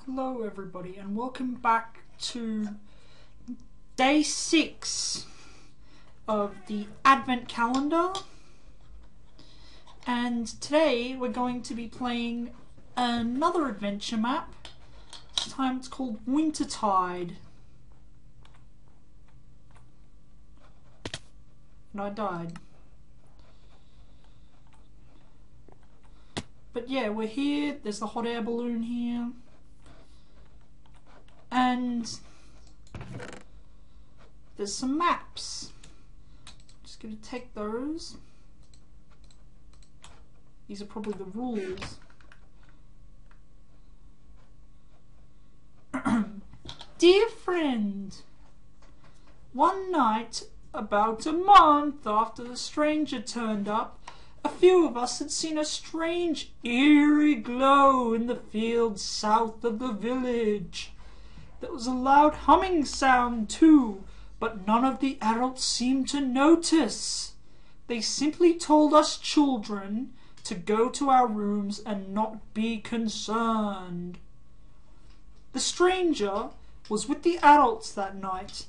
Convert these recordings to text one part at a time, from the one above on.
Hello everybody and welcome back to day 6 of the Advent calendar, and today we're going to be playing another adventure map. This time it's called Wintertide. And I died. But yeah, we're here, there's the hot air balloon here. And there's some maps. I'm just going to take those. These are probably the rules. Dear friend, one night, about a month after the stranger turned up, a few of us had seen a strange, eerie glow in the fields south of the village. There was a loud humming sound too, but none of the adults seemed to notice. They simply told us children to go to our rooms and not be concerned. The stranger was with the adults that night.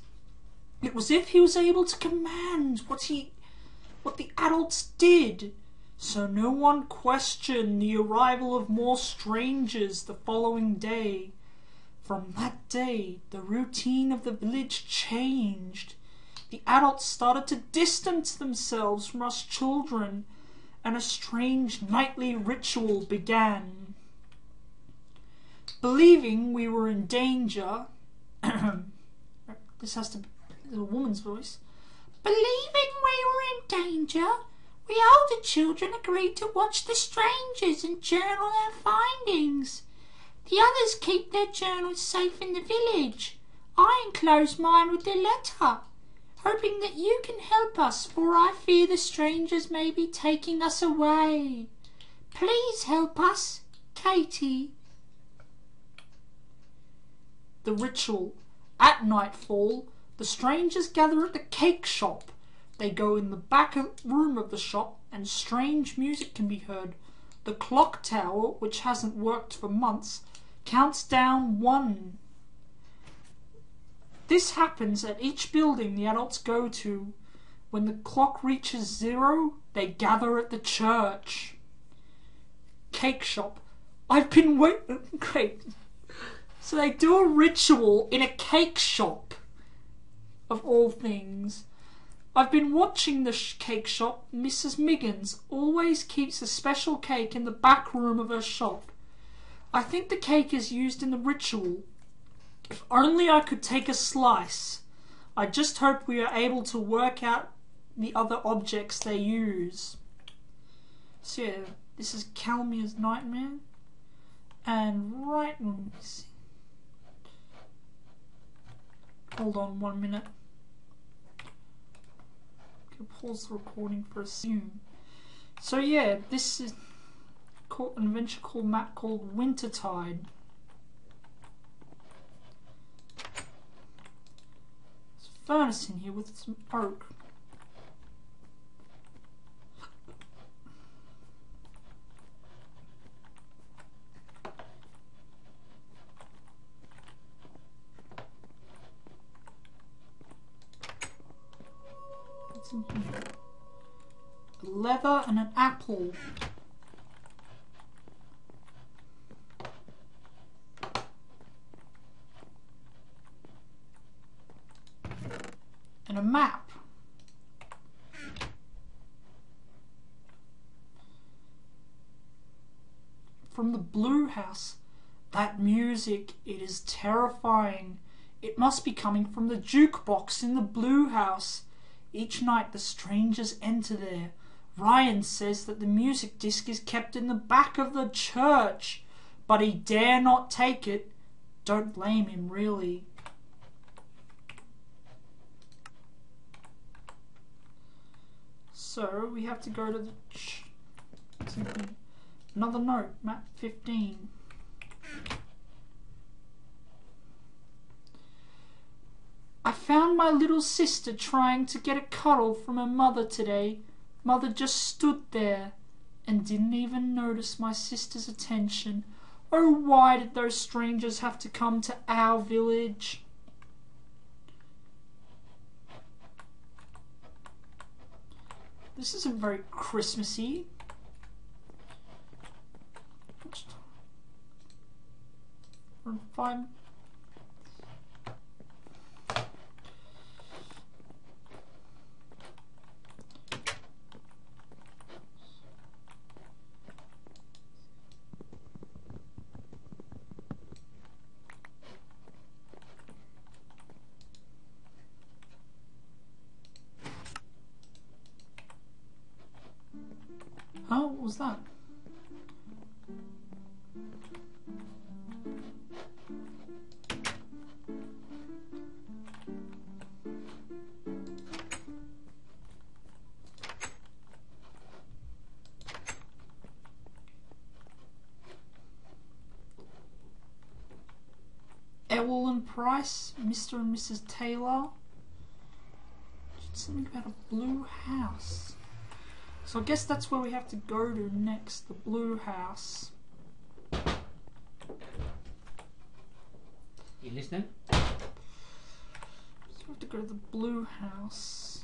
It was as if he was able to command what the adults did, so no one questioned the arrival of more strangers the following day. From that day, the routine of the village changed. The adults started to distance themselves from us children, and a strange nightly ritual began. Believing we were in danger, this has to be a woman's voice. Believing we were in danger, we older children agreed to watch the strangers and journal our findings. The others keep their journals safe in the village. I enclose mine with the letter, hoping that you can help us, for I fear the strangers may be taking us away. Please help us, Katie. The ritual. At nightfall, the strangers gather at the cake shop. They go in the back room of the shop, and strange music can be heard. The clock tower, which hasn't worked for months, counts down 1. This happens at each building the adults go to. When the clock reaches 0, they gather at the church. Cake shop. I've been waiting. Great. So they do a ritual in a cake shop, of all things. I've been watching the cake shop. Mrs. Miggins always keeps a special cake in the back room of her shop. I think the cake is used in the ritual. If only I could take a slice. I just hope we are able to work out the other objects they use. So yeah, this is Calmir's Nightmare. And right, let me see. Hold on 1 minute. I'm gonna pause the recording for a second. So yeah, this is an adventure map called Wintertide. There's a furnace in here with some oak. What's in here? A leather and an apple. And a map. From the blue house. That music, it is terrifying. It must be coming from the jukebox in the blue house. Each night the strangers enter there. Ryan says that the music disc is kept in the back of the church, but he dare not take it. Don't blame him, really. So we have to go to the another note, map 15. I found my little sister trying to get a cuddle from her mother today. Mother just stood there and didn't even notice my sister's attention. Oh, why did those strangers have to come to our village? This isn't very Christmassy. Fine. Oh, what was that? Ewell Price, Mr. and Mrs. Taylor. Something about a blue house. So I guess that's where we have to go to next, the blue house. You listening? So we have to go to the blue house.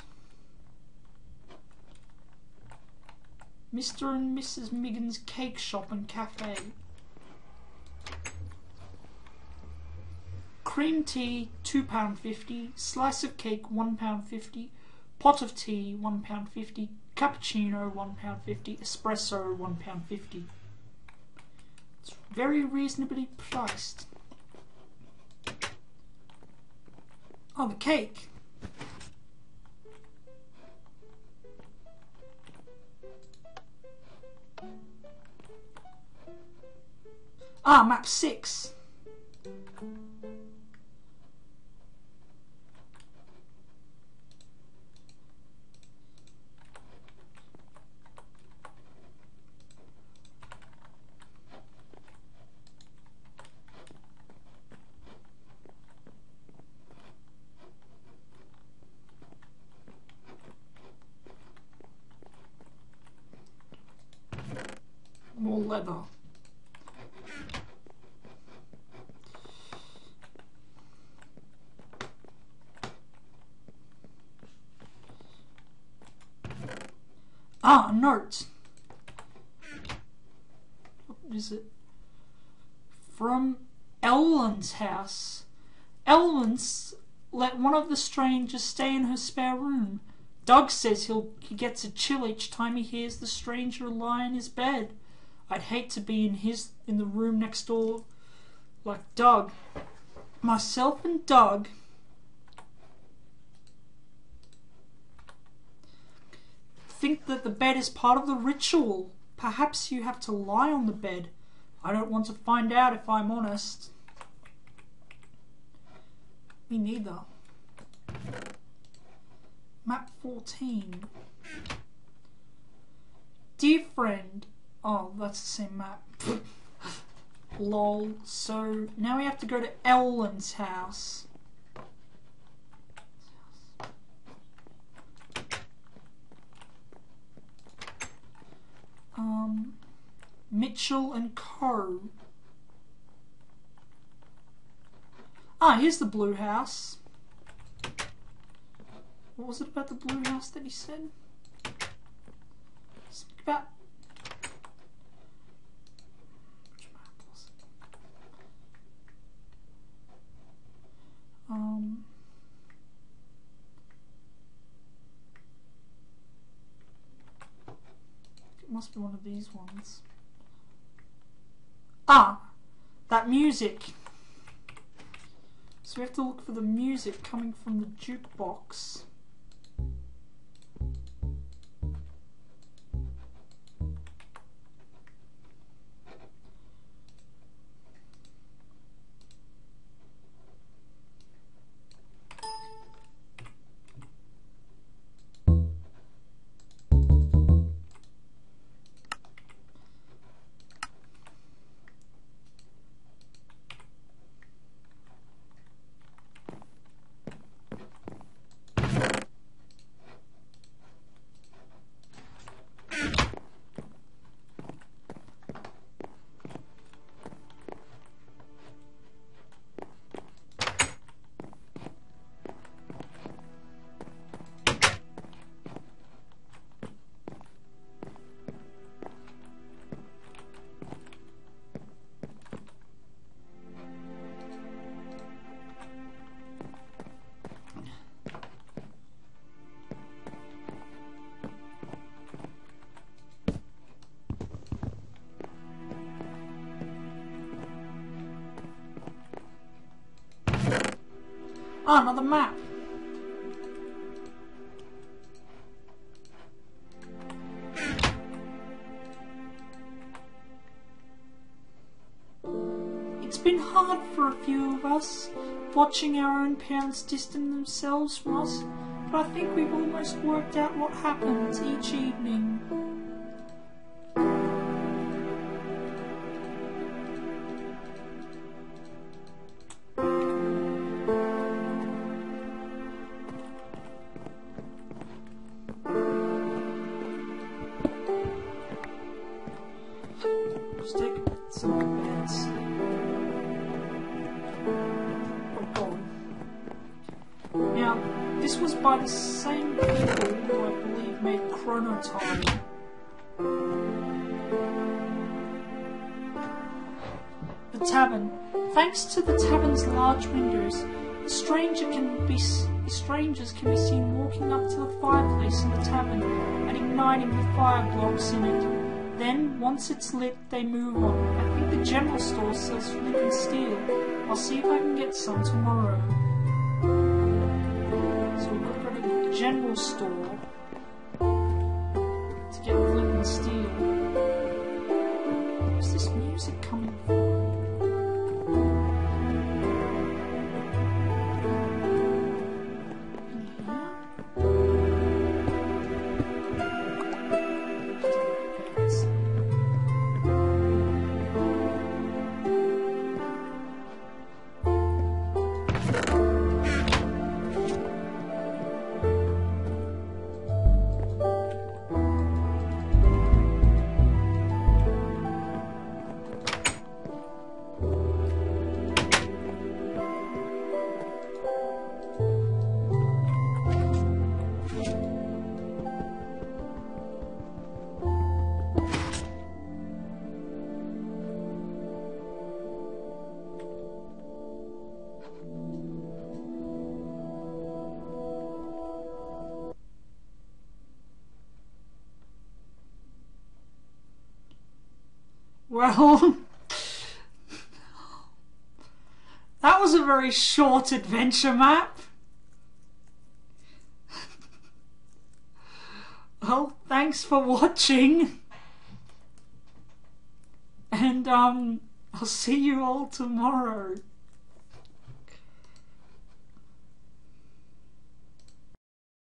Mr. and Mrs. Miggin's Cake Shop and Cafe. Cream tea, £2.50. Slice of cake, £1.50. Pot of tea, £1.50. Cappuccino, £1.50. Espresso, £1.50. It's very reasonably priced. Oh, the cake. Ah, map 6. More leather. Ah, a note. What is it? From Ellen's house. Ellen's let one of the strangers stay in her spare room. Doug says he gets a chill each time he hears the stranger lie in his bed. I'd hate to be in the room next door like Doug. Myself and Doug think that the bed is part of the ritual. Perhaps you have to lie on the bed. I don't want to find out, if I'm honest. Me neither. Map 14. Dear friend. Oh, that's the same map. Lol. So now we have to go to Ellen's house. Mitchell and Co. Ah, here's the blue house. What was it about the blue house that he said? Something about... Which map was it? It must be one of these ones. Ah! That music! So we have to look for the music coming from the jukebox. Ah, another map. It's been hard for a few of us, watching our own parents distance themselves from us, but I think we've almost worked out what happens each evening. Just take some beds. Now, this was by the same people who I believe made Chronotide. The tavern. Thanks to the tavern's large windows, strangers can be seen walking up to the fireplace in the tavern and igniting the fire blocks in it. Then, once it's lit, they move on. I think the general store sells flint and steel. I'll see if I can get some tomorrow. So we've got to go to the general store to get flint and steel. Where's this music coming from? Well, that was a very short adventure map. Well, thanks for watching. And, I'll see you all tomorrow.